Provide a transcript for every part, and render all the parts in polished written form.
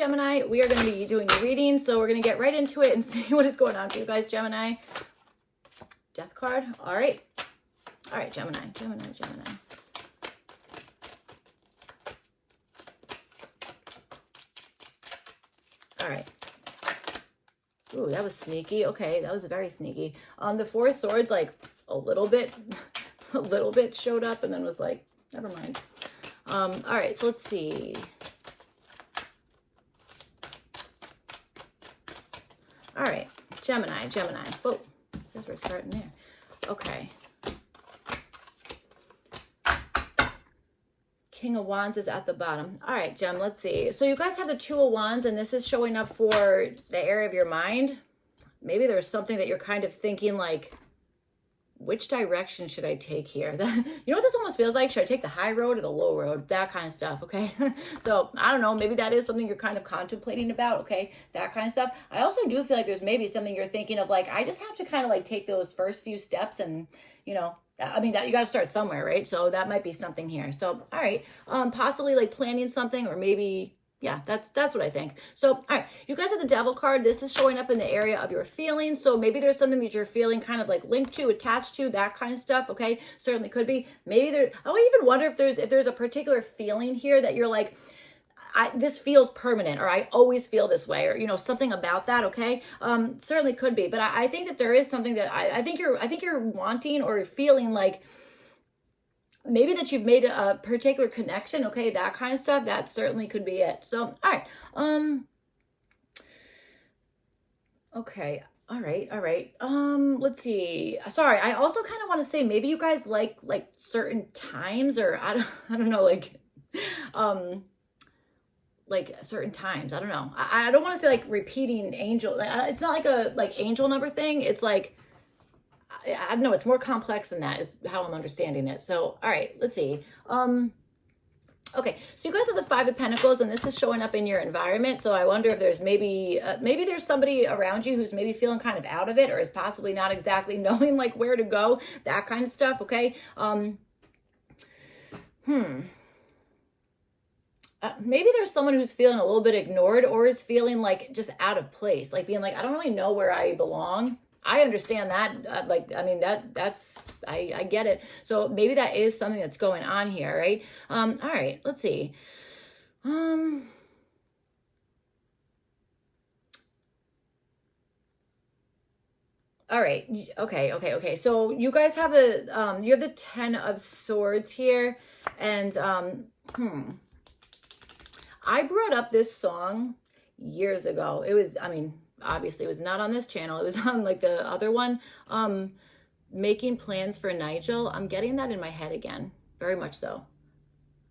Gemini, we are going to be doing your reading. So we're going to get right into it and see what is going on for you guys, Gemini. Death card. All right. All right, Gemini. All right. Ooh, that was sneaky. Okay, that was very sneaky. The Four of Swords, like a little bit showed up and then was like, never mind. All right, so let's see. All right, Gemini. Whoa, I guess we're starting there. Okay. King of Wands is at the bottom. All right, Gem, let's see. So you guys have the Two of Wands, and this is showing up for the area of your mind. Maybe there's something that you're kind of thinking like, which direction should I take here? You know what this almost feels like? Should I take the high road or the low road? That kind of stuff, okay? So, I don't know. Maybe that is something you're kind of contemplating about, okay? That kind of stuff. I also do feel like there's maybe something you're thinking of like, I just have to kind of like take those first few steps and, you know, I mean, that you got to start somewhere, right? So that might be something here. So, all right. Possibly like planning something, or maybe... yeah, that's what I think. So, all right, you guys have the Devil card. This is showing up in the area of your feelings. So maybe there's something that you're feeling kind of like linked to, attached to, that kind of stuff, okay? Certainly could be. Maybe there, I even wonder if there's a particular feeling here that you're like, this feels permanent, or I always feel this way, or, you know, something about that, okay? Certainly could be. But I think that there is something that I think you're wanting or feeling like, maybe that you've made a particular connection, okay, that kind of stuff. That certainly could be it. So, all right. Okay. All right. Let's see. Sorry, I also kind of want to say maybe you guys like certain times, or I don't know, like certain times. I don't know. I don't want to say like repeating angel. It's not like a angel number thing. It's like, I don't know, it's more complex than that is how I'm understanding it. So, all right, let's see. Okay, so you guys have the Five of Pentacles, and this is showing up in your environment. So I wonder if there's maybe there's somebody around you who's maybe feeling kind of out of it, or is possibly not exactly knowing like where to go, that kind of stuff, okay? Maybe there's someone who's feeling a little bit ignored, or is feeling like just out of place, like being like, I don't really know where I belong. I understand that. I mean, I get it. So maybe that is something that's going on here, right? All right, let's see. All right. Okay. So you guys have you have the Ten of Swords here, and I brought up this song years ago. It was, I mean, obviously it was not on this channel. It was on like the other one, Making Plans for Nigel. I'm getting that in my head again, very much so.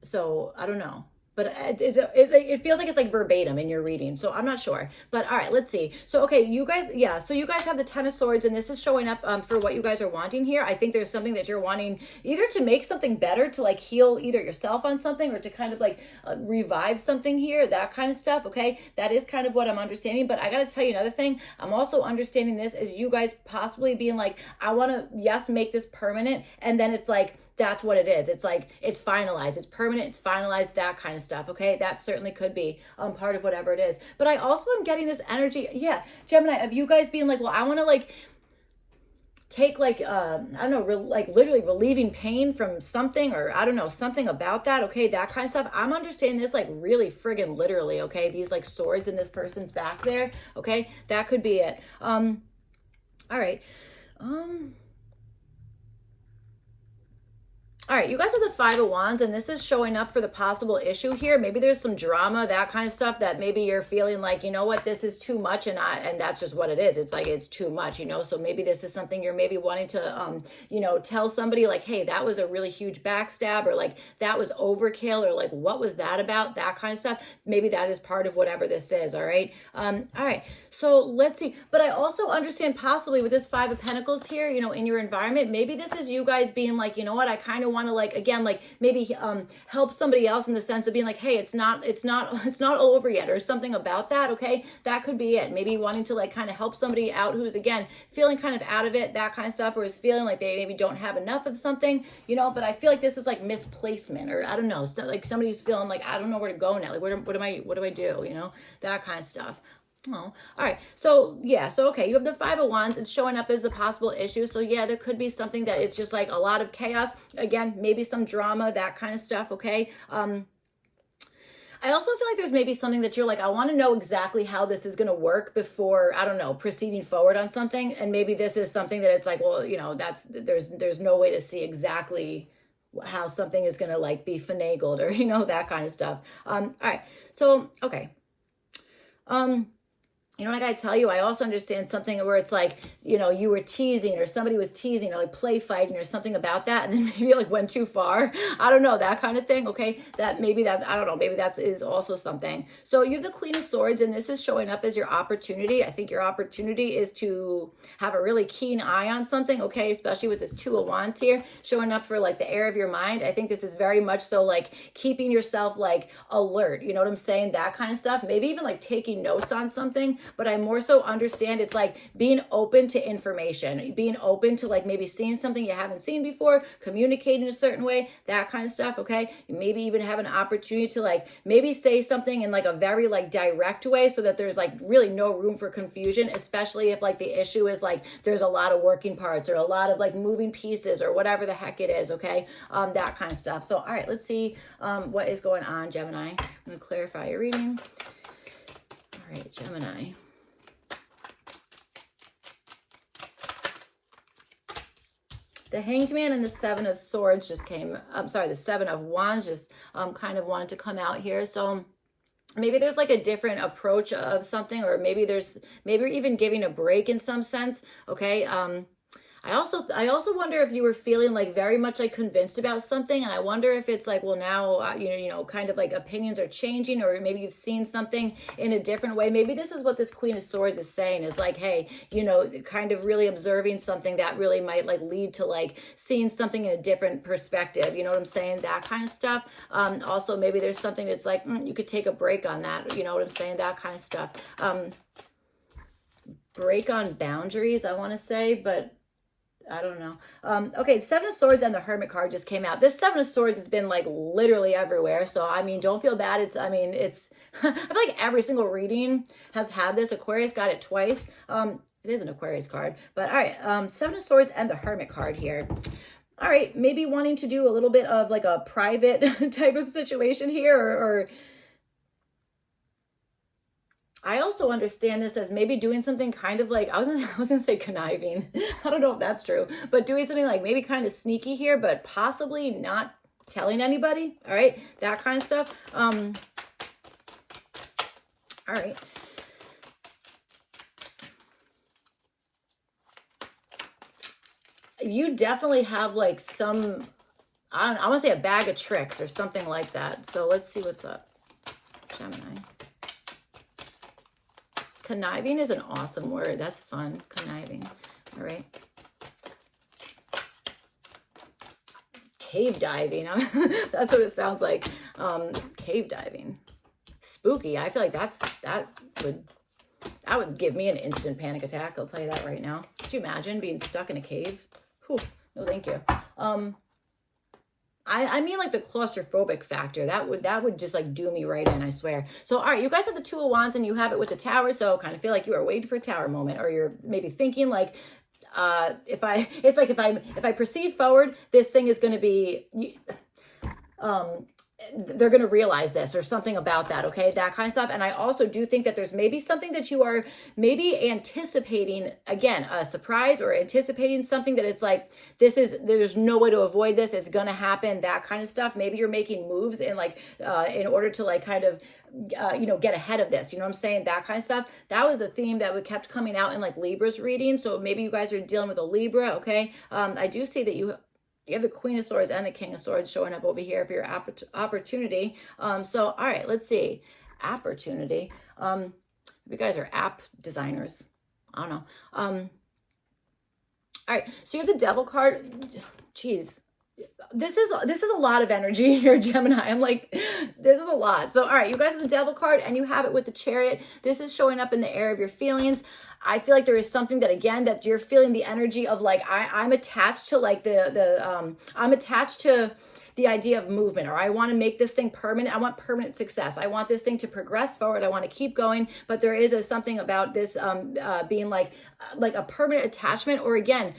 So I don't know, but it feels like it's like verbatim in your reading. So I'm not sure, but all right, let's see. So, okay, you guys, yeah. So you guys have the Ten of Swords, and this is showing up for what you guys are wanting here. I think there's something that you're wanting either to make something better, to like heal either yourself on something, or to kind of like revive something here, that kind of stuff. Okay. That is kind of what I'm understanding, but I got to tell you another thing. I'm also understanding this as you guys possibly being like, I want to, yes, make this permanent. And then it's like, that's what it is. It's like, it's finalized, it's permanent, it's finalized, that kind of stuff, okay? That certainly could be part of whatever it is. But I also am getting this energy, yeah, Gemini, of you guys being like, well, I want to like take like, I don't know, like literally relieving pain from something, or I don't know, something about that, okay? That kind of stuff. I'm understanding this like really friggin' literally, okay? These like swords in this person's back there, okay? That could be it. All right. All right, you guys have the Five of Wands, and this is showing up for the possible issue here. Maybe there's some drama, that kind of stuff, that maybe you're feeling like, you know what, this is too much, and that's just what it is. It's like, it's too much, you know? So maybe this is something you're maybe wanting to, you know, tell somebody like, hey, that was a really huge backstab, or like, that was overkill, or like, what was that about? That kind of stuff. Maybe that is part of whatever this is, all right? All right, so let's see. But I also understand possibly with this Five of Pentacles here, you know, in your environment, maybe this is you guys being like, you know what, I kind of want want to like, again, like maybe help somebody else in the sense of being like, hey, it's not all over yet, or something about that. Okay, that could be it. Maybe wanting to like kind of help somebody out who's, again, feeling kind of out of it, that kind of stuff, or is feeling like they maybe don't have enough of something, you know. But I feel like this is like misplacement, or I don't know, so like somebody's feeling like, I don't know where to go now, like what do I do, you know, that kind of stuff. Oh, all right. So yeah, so okay, you have the Five of Wands. It's showing up as a possible issue. So yeah, there could be something that it's just like a lot of chaos. Again, maybe some drama, that kind of stuff. Okay. I also feel like there's maybe something that you're like, I want to know exactly how this is going to work before, I don't know, proceeding forward on something. And maybe this is something that it's like, well, you know, there's no way to see exactly how something is going to like be finagled, or, you know, that kind of stuff. All right. So, okay. You know what I gotta tell you? I also understand something where it's like, you know, you were teasing, or somebody was teasing, or like play fighting, or something about that, and then maybe it like went too far. I don't know, that kind of thing. Okay, that maybe that, I don't know, maybe that is also something. So you have the Queen of Swords, and this is showing up as your opportunity. I think your opportunity is to have a really keen eye on something. Okay, especially with this Two of Wands here showing up for like the air of your mind. I think this is very much so like keeping yourself like alert. You know what I'm saying? That kind of stuff. Maybe even like taking notes on something. But I more so understand it's like being open to information, being open to like maybe seeing something you haven't seen before, communicating a certain way, that kind of stuff. Okay, you maybe even have an opportunity to like maybe say something in like a very like direct way, so that there's like really no room for confusion, especially if like the issue is like there's a lot of working parts, or a lot of like moving pieces, or whatever the heck it is. Okay, that kind of stuff. So all right, let's see what is going on, Gemini. I'm going to clarify your reading. All right, Gemini. The Hanged Man and the Seven of Swords just came, I'm sorry, the Seven of Wands just kind of wanted to come out here. So maybe there's like a different approach of something, or maybe you're even giving a break in some sense. Okay. I also wonder if you were feeling like very much like convinced about something, and I wonder if it's like, well, now you know, kind of like opinions are changing, or maybe you've seen something in a different way. Maybe this is what this Queen of Swords is saying, is like, hey, you know, kind of really observing something that really might like lead to like seeing something in a different perspective. You know what I'm saying? That kind of stuff. Also, maybe there's something that's like, you could take a break on that. You know what I'm saying? That kind of stuff. Break on boundaries, I want to say, but I don't know. Okay, Seven of Swords and the Hermit card just came out. This Seven of Swords has been like literally everywhere. So, I mean, don't feel bad. It's, I mean, it's, I feel like every single reading has had this. Aquarius got it twice. It is an Aquarius card. But all right, Seven of Swords and the Hermit card here. All right, maybe wanting to do a little bit of like a private type of situation here, or I also understand this as maybe doing something kind of like, I was gonna say conniving. I don't know if that's true, but doing something like maybe kind of sneaky here, but possibly not telling anybody. All right, that kind of stuff. All right. You definitely have like some, I want to say a bag of tricks or something like that. So let's see what's up, Gemini. Conniving is an awesome word. That's fun. Conniving. All right. Cave diving. That's what it sounds like. Cave diving. Spooky. I feel like that would give me an instant panic attack. I'll tell you that right now. Could you imagine being stuck in a cave? Whew. No, thank you. I mean like the claustrophobic factor. That would just like do me right in, I swear. So, all right, you guys have the Two of Wands and you have it with the Tower. So kind of feel like you are waiting for a Tower moment, or you're maybe thinking like, if I proceed forward, this thing is going to be, they're going to realize this, or something about that. Okay. That kind of stuff. And I also do think that there's maybe something that you are maybe anticipating, again, a surprise, or anticipating something that it's like, there's no way to avoid this. It's going to happen, that kind of stuff. Maybe you're making moves in like, in order to like kind of, you know, get ahead of this, you know what I'm saying? That kind of stuff. That was a theme that we kept coming out in like Libra's reading. So maybe you guys are dealing with a Libra. Okay. I do see that you have the Queen of Swords and the King of Swords showing up over here for your opportunity. So, all right, let's see. Opportunity. You guys are app designers. I don't know. All right, so you have the Devil card. Jeez. this is a lot of energy here, Gemini. I'm like, this is a lot. So, all right, you guys have the Devil card and you have it with the Chariot. This is showing up in the air of your feelings. I feel like there is something that, again, that you're feeling the energy of like, I'm attached to like I'm attached to the idea of movement, or I want to make this thing permanent. I want permanent success. I want this thing to progress forward. I want to keep going. But there is something about this being like a permanent attachment, or again,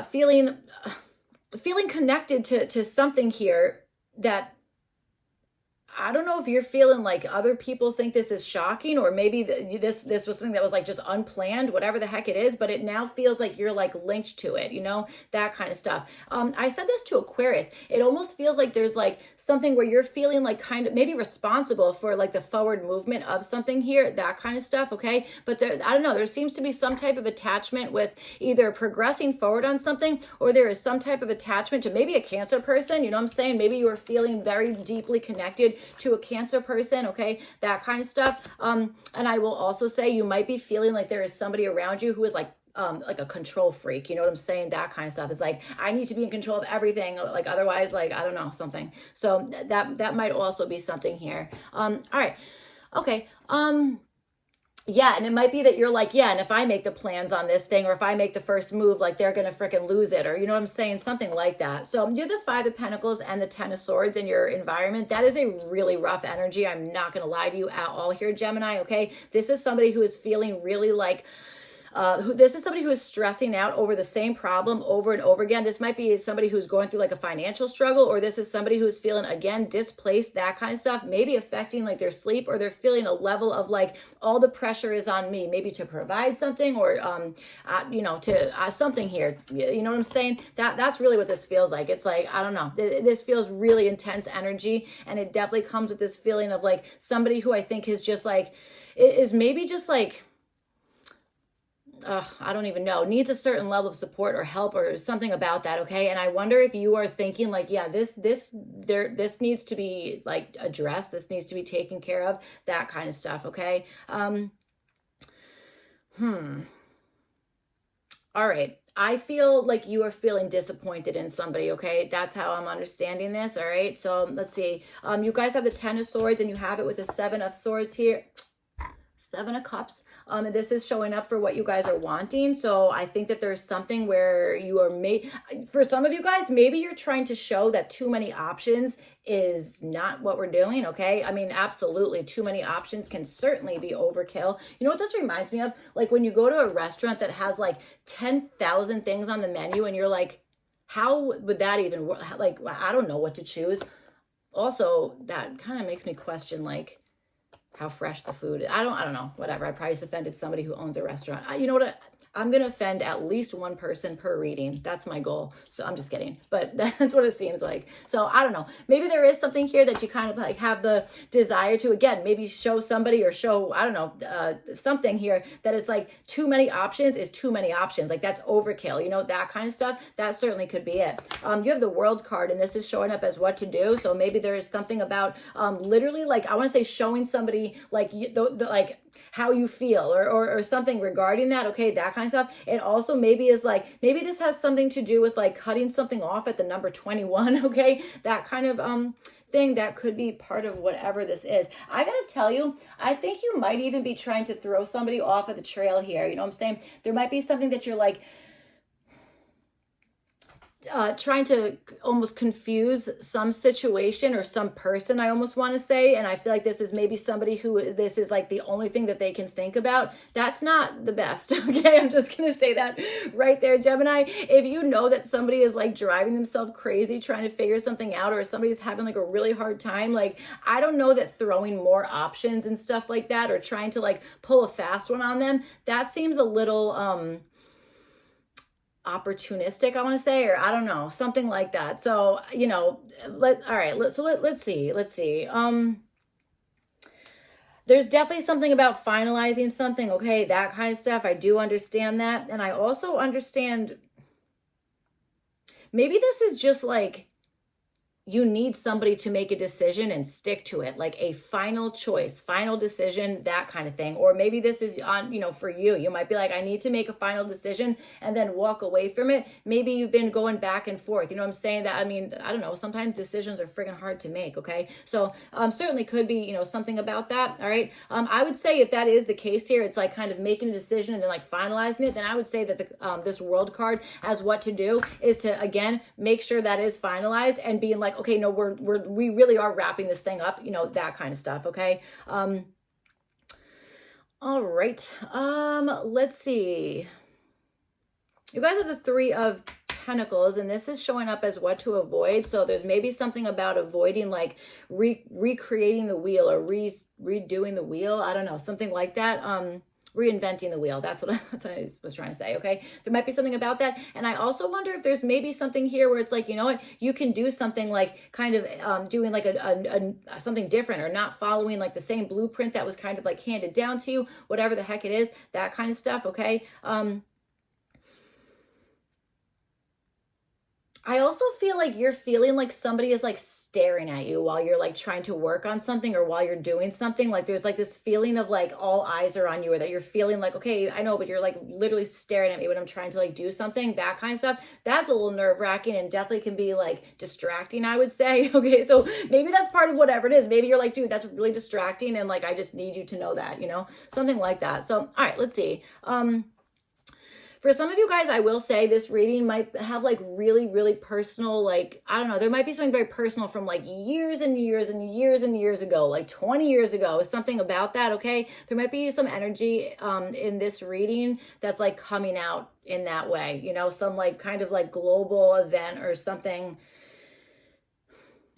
feeling connected to something here that I don't know if you're feeling like other people think this is shocking, or maybe this was something that was like just unplanned, whatever the heck it is, but it now feels like you're like linked to it, you know, that kind of stuff. I said this to Aquarius. It almost feels like there's like something where you're feeling like kind of maybe responsible for like the forward movement of something here, that kind of stuff, okay? But there, I don't know, there seems to be some type of attachment with either progressing forward on something, or there is some type of attachment to maybe a Cancer person, you know what I'm saying? Maybe you are feeling very deeply connected to a Cancer person, okay, that kind of stuff. And I will also say you might be feeling like there is somebody around you who is like a control freak, you know what I'm saying? That kind of stuff is like, I need to be in control of everything, like otherwise, like, I don't know, something. So that might also be something here. All right, okay. Yeah, and it might be that you're like, yeah, and if I make the plans on this thing, or if I make the first move, like they're going to freaking lose it, or you know what I'm saying? Something like that. So you're the Five of Pentacles and the Ten of Swords in your environment. That is a really rough energy. I'm not going to lie to you at all here, Gemini, okay? This is somebody who is feeling really like, this is somebody who is stressing out over the same problem over and over again. This might be somebody who's going through like a financial struggle, or this is somebody who's feeling, again, displaced, that kind of stuff, maybe affecting like their sleep, or they're feeling a level of like, all the pressure is on me, maybe to provide something, or, you know, to something here. You know what I'm saying? That's really what this feels like. It's like, I don't know, this feels really intense energy, and it definitely comes with this feeling of like somebody who I think is just like, is maybe just like, I don't even know, needs a certain level of support or help or something about that, okay? And I wonder if you are thinking like, yeah, this needs to be like addressed, this needs to be taken care of, that kind of stuff, okay? All right. I feel like you are feeling disappointed in somebody, okay? That's how I'm understanding this, all right? So let's see. You guys have the Ten of Swords, and you have it with the Seven of Swords here. Seven of Cups. And this is showing up for what you guys are wanting. So I think that there's something where you are for some of you guys, maybe you're trying to show that too many options is not what we're doing, okay? I mean, absolutely, too many options can certainly be overkill. You know what this reminds me of? Like when you go to a restaurant that has like 10,000 things on the menu, and you're like, how would that even work? Like, I don't know what to choose. Also, that kind of makes me question like, how fresh the food is. I don't know, whatever. I probably just offended somebody who owns a restaurant. You know what? I'm going to offend at least one person per reading. That's my goal. So I'm just kidding. But that's what it seems like. So I don't know. Maybe there is something here that you kind of like have the desire to, again, maybe show somebody, or show, I don't know, something here that it's like too many options is too many options. Like that's overkill, you know, that kind of stuff. That certainly could be it. You have the World card, and this is showing up as what to do. So maybe there is something about literally like, I want to say showing somebody like like how you feel, or something regarding that, okay, that kind of stuff. And also maybe is like, maybe this has something to do with like cutting something off at the number 21, okay, that kind of thing. That could be part of whatever this is. I gotta tell you, I think you might even be trying to throw somebody off of the trail here, you know what I'm saying? There might be something that you're like trying to almost confuse some situation or some person, I almost want to say. And I feel like this is maybe somebody who this is like the only thing that they can think about. That's not the best, okay? I'm just going to say that right there, Gemini. If you know that somebody is like driving themselves crazy trying to figure something out, or somebody's having like a really hard time, like I don't know that throwing more options and stuff like that, or trying to like pull a fast one on them, that seems a little opportunistic, I want to say, or I don't know, something like that. So, you know, let's see. There's definitely something about finalizing something, okay, that kind of stuff. I do understand that. And I also understand maybe this is just like you need somebody to make a decision and stick to it, like a final choice, final decision, that kind of thing. Or maybe this is on, for you. You might be like, I need to make a final decision and then walk away from it. Maybe you've been going back and forth. You know what I'm saying? That, I mean, I don't know. Sometimes decisions are friggin' hard to make. Okay. So certainly could be, something about that. All right. I would say if that is the case here, it's like kind of making a decision and then like finalizing it, then I would say that this world card as what to do is to, again, make sure that is finalized and being like, okay, no, we really are wrapping this thing up, that kind of stuff. Okay. All right. Let's see. You guys have the Three of Pentacles, and this is showing up as what to avoid. So there's maybe something about avoiding like recreating the wheel or redoing the wheel. I don't know, something like that. Reinventing the wheel. That's what I was trying to say. Okay. There might be something about that. And I also wonder if there's maybe something here where it's like, you know what, you can do something like kind of doing like something different or not following like the same blueprint that was kind of like handed down to you, whatever the heck it is, that kind of stuff. Okay. I also feel like you're feeling like somebody is like staring at you while you're like trying to work on something or while you're doing something. Like there's like this feeling of like all eyes are on you, or that you're feeling like, okay, I know, but you're like literally staring at me when I'm trying to like do something, that kind of stuff. That's a little nerve wracking and definitely can be like distracting, I would say. Okay. So maybe that's part of whatever it is. Maybe you're like, dude, that's really distracting. And like, I just need you to know that, something like that. So, all right, let's see. For some of you guys, I will say this reading might have like really, really personal, like, I don't know, there might be something very personal from like years and years and years and years ago, like 20 years ago, something about that, okay? There might be some energy in this reading that's like coming out in that way, some like kind of like global event or something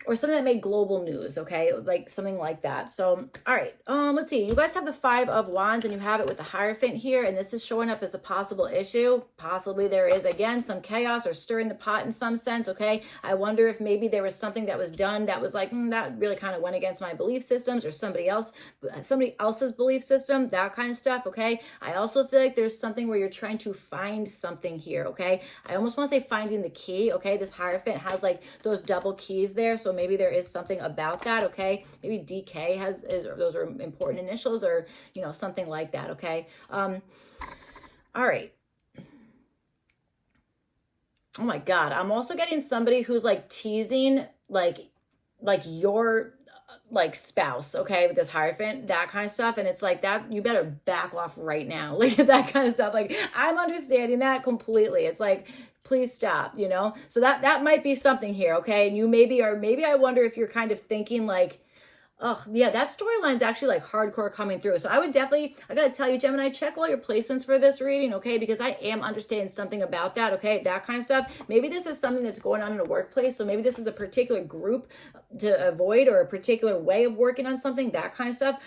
that made global news, okay? Like something like that. So, all right, let's see. You guys have the Five of Wands and you have it with the Hierophant here, and this is showing up as a possible issue. Possibly there is, again, some chaos or stirring the pot in some sense, okay? I wonder if maybe there was something that was done that was like, that really kind of went against my belief systems or somebody else's belief system, that kind of stuff, okay? I also feel like there's something where you're trying to find something here, okay? I almost want to say finding the key, okay? This Hierophant has like those double keys there, so maybe there is something about that, okay? Maybe DK those are important initials or, something like that, okay? All right. Oh my God. I'm also getting somebody who's like teasing like your like spouse, okay, with this Hierophant, that kind of stuff. And it's like that, you better back off right now. Like that kind of stuff. Like I'm understanding that completely. It's like, please stop, So that might be something here, okay? And you maybe I wonder if you're kind of thinking like, oh, yeah, that storyline's actually like hardcore coming through. So I gotta tell you, Gemini, check all your placements for this reading, okay? Because I am understanding something about that, okay? That kind of stuff. Maybe this is something that's going on in a workplace. So maybe this is a particular group to avoid or a particular way of working on something, that kind of stuff.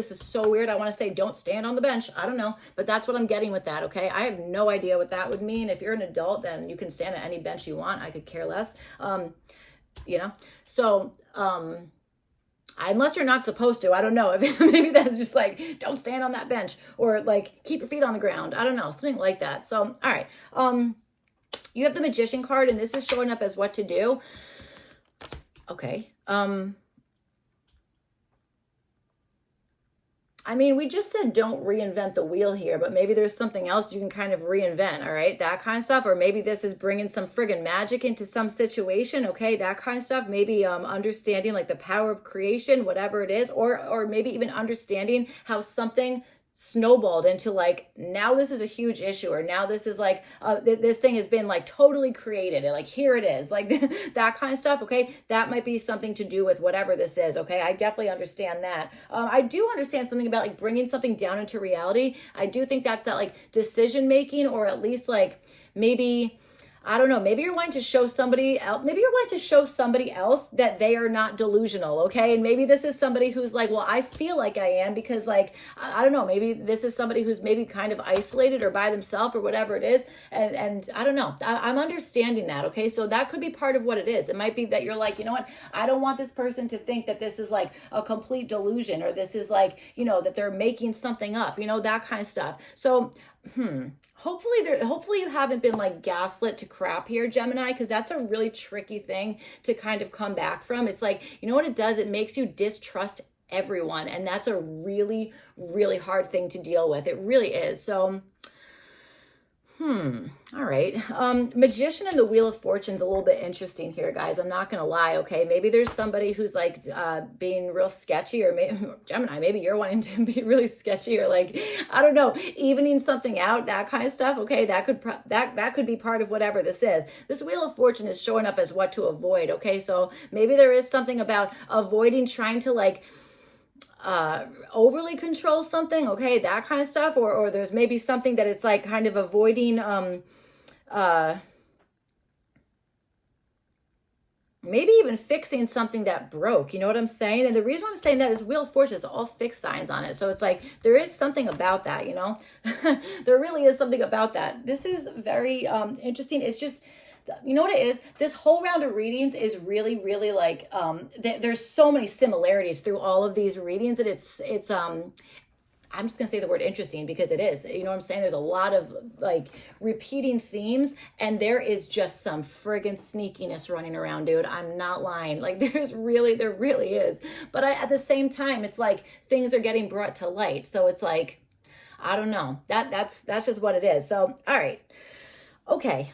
This is so weird. I want to say don't stand on the bench. I don't know, but that's what I'm getting with that, okay? I have no idea what that would mean. If you're an adult, then you can stand at any bench you want. I could care less, So, unless you're not supposed to, I don't know. Maybe that's just like, don't stand on that bench or like keep your feet on the ground. I don't know, something like that. So, all right. You have the Magician card and this is showing up as what to do. Okay. I mean, we just said don't reinvent the wheel here, but maybe there's something else you can kind of reinvent, all right? That kind of stuff. Or maybe this is bringing some friggin' magic into some situation, okay? That kind of stuff. Maybe understanding like the power of creation, whatever it is. Or maybe even understanding how something snowballed into like, now this is a huge issue, or now this is like, this thing has been like totally created, and like, here it is, like that kind of stuff, okay? That might be something to do with whatever this is, okay? I definitely understand that. I do understand something about like bringing something down into reality. I do think that's that like decision making, or at least like maybe, I don't know, maybe you're wanting to show somebody else, that they are not delusional, okay? And maybe this is somebody who's like, well, I feel like I am because like, I don't know, maybe this is somebody who's maybe kind of isolated or by themselves or whatever it is. And I don't know, I'm understanding that, okay? So that could be part of what it is. It might be that you're like, you know what? I don't want this person to think that this is like a complete delusion, or this is like, that they're making something up, that kind of stuff. So hopefully you haven't been like gaslit to crap here, Gemini, because that's a really tricky thing to kind of come back from. It's like, you know what it does? It makes you distrust everyone, and that's a really, really hard thing to deal with. It really is. So all right. Magician and the Wheel of Fortune's a little bit interesting here, guys. I'm not gonna lie, okay? Maybe there's somebody who's like being real sketchy, or maybe Gemini, maybe you're wanting to be really sketchy, or like, I don't know, evening something out, that kind of stuff. Okay, that could be part of whatever this is. This Wheel of Fortune is showing up as what to avoid, okay? So maybe there is something about avoiding trying to like overly control something, okay, that kind of stuff, or there's maybe something that it's like kind of avoiding maybe even fixing something that broke, you know what I'm saying? And the reason I'm saying that is Wheel of Fortune is all fixed signs on it, so it's like there is something about that, you know. There really is something about that. This is very interesting. It's just, you know what it is? This whole round of readings is really, really like, there's so many similarities through all of these readings that it's I'm just going to say the word interesting because it is, you know what I'm saying? There's a lot of like repeating themes, and there is just some friggin' sneakiness running around, dude. I'm not lying. Like there really is. But at the same time, it's like things are getting brought to light. So it's like, I don't know, that's just what it is. So, all right. Okay.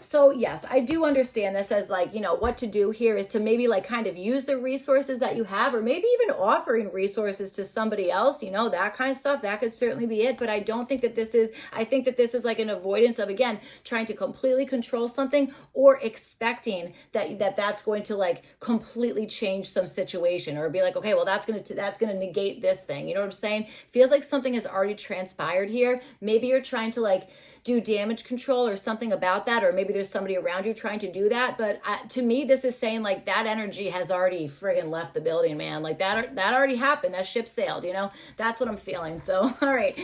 So yes, I do understand this as like, you know, what to do here is to maybe like kind of use the resources that you have, or maybe even offering resources to somebody else, you know, that kind of stuff. That could certainly be it. But I don't think that this is, I think that this is like an avoidance of, again, trying to completely control something, or expecting that's going to like completely change some situation, or be like, okay, well, that's going to negate this thing. You know what I'm saying? Feels like something has already transpired here. Maybe you're trying to like do damage control or something about that, or maybe there's somebody around you trying to do that. But to me, this is saying like that energy has already friggin' left the building, man. Like that already happened. That ship sailed, you know. That's what I'm feeling. So all right,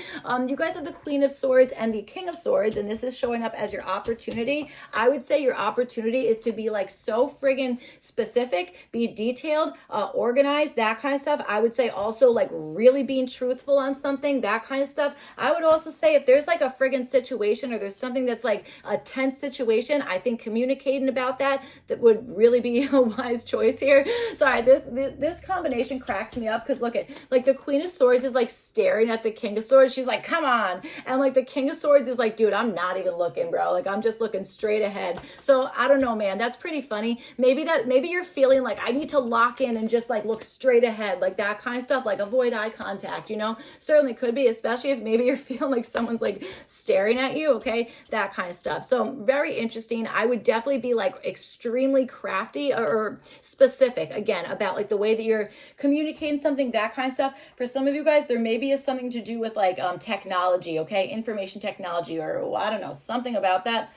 you guys have the Queen of Swords and the King of Swords, and this is showing up as your opportunity. I would say your opportunity is to be like so friggin' specific, be detailed, organized, that kind of stuff. I would say also like really being truthful on something, that kind of stuff. I would also say if there's like a friggin' situation, or there's something that's like a tense situation, I think communicating about that would really be a wise choice here. Sorry, this combination cracks me up because look at like the Queen of Swords is like staring at the King of Swords. She's like, come on. And like the King of Swords is like, dude, I'm not even looking, bro. Like I'm just looking straight ahead. So I don't know, man. That's pretty funny. Maybe you're feeling like I need to lock in and just like look straight ahead, like that kind of stuff, like avoid eye contact, you know. Certainly could be, especially if maybe you're feeling like someone's like staring at you, okay, that kind of stuff. So very interesting. I would definitely be like extremely crafty or specific, again, about like the way that you're communicating something, that kind of stuff. For some of you guys, there maybe is something to do with like technology, okay, information technology, or I don't know, something about that.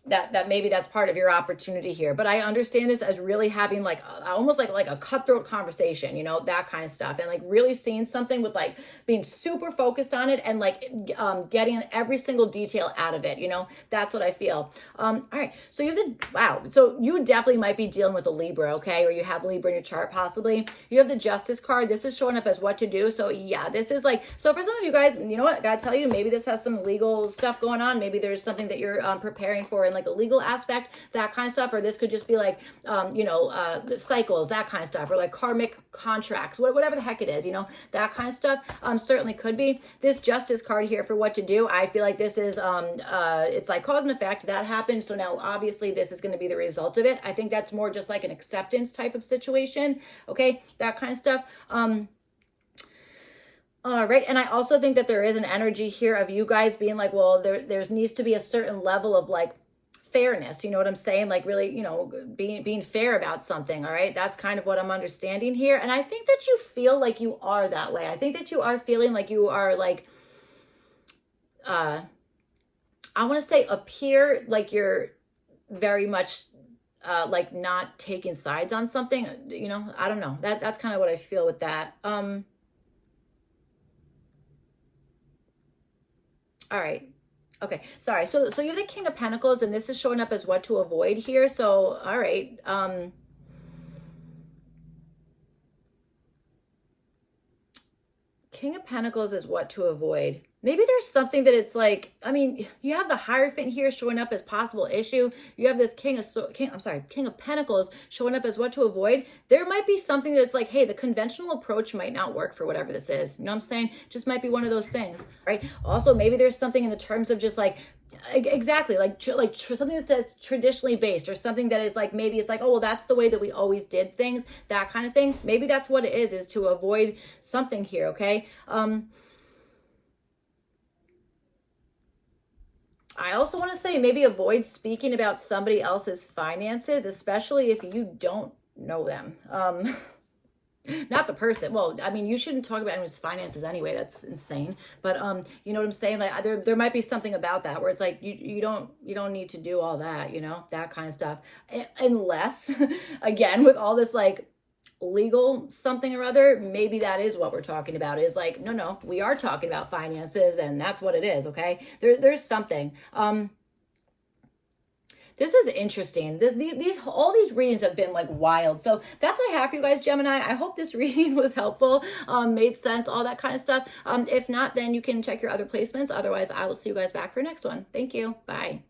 That maybe that's part of your opportunity here. But I understand this as really having like almost like a cutthroat conversation, you know, that kind of stuff, and like really seeing something with like being super focused on it and like getting every single detail out of it, you know. That's what I feel. All right, so you have so you definitely might be dealing with a Libra, okay, or you have Libra in your chart possibly. You have the Justice card. This is showing up as what to do. So yeah, this is like, so for some of you guys, you know what, I gotta tell you, maybe this has some legal stuff going on. Maybe there's something that you're preparing for in like a legal aspect, that kind of stuff. Or this could just be like you know, cycles, that kind of stuff, or like karmic contracts, whatever the heck it is, you know, that kind of stuff. Certainly could be. This Justice card here for what to do, I feel like this is it's like cause and effect. That happened, so now obviously this is going to be the result of it. I think that's more just like an acceptance type of situation, okay, that kind of stuff. All right, and I also think that there is an energy here of you guys being like, well, there needs to be a certain level of like fairness, you know what I'm saying? Like really, you know, being fair about something, all right? That's kind of what I'm understanding here. And I think that you feel like you are that way. I think that you are feeling like you are like, I want to say appear like you're very much like not taking sides on something, you know, I don't know. That's kind of what I feel with that. All right. Okay, sorry. So you have the King of Pentacles, and this is showing up as what to avoid here. So, all right. King of Pentacles is what to avoid. Maybe there's something that it's like, I mean, you have the Hierophant here showing up as possible issue. You have this King of Pentacles showing up as what to avoid. There might be something that's like, hey, the conventional approach might not work for whatever this is. You know what I'm saying? Just might be one of those things, right? Also, maybe there's something in the terms of just like, exactly, like something that's traditionally based, or something that is like, maybe it's like, oh, well, that's the way that we always did things, that kind of thing. Maybe that's what it is to avoid something here, okay? I also want to say maybe avoid speaking about somebody else's finances, especially if you don't know them. Not the person. Well, I mean, you shouldn't talk about anyone's finances anyway. That's insane. But you know what I'm saying? Like there might be something about that where it's like you don't need to do all that, you know, that kind of stuff. Unless, again, with all this like legal something or other, maybe that is what we're talking about, is like, no, we are talking about finances, and that's what it is, okay? There's something. This is interesting. All these readings have been like wild. So that's what I have for you guys, Gemini. I hope this reading was helpful, made sense, all that kind of stuff. If not, then you can check your other placements. Otherwise, I will see you guys back for next one. Thank you. Bye.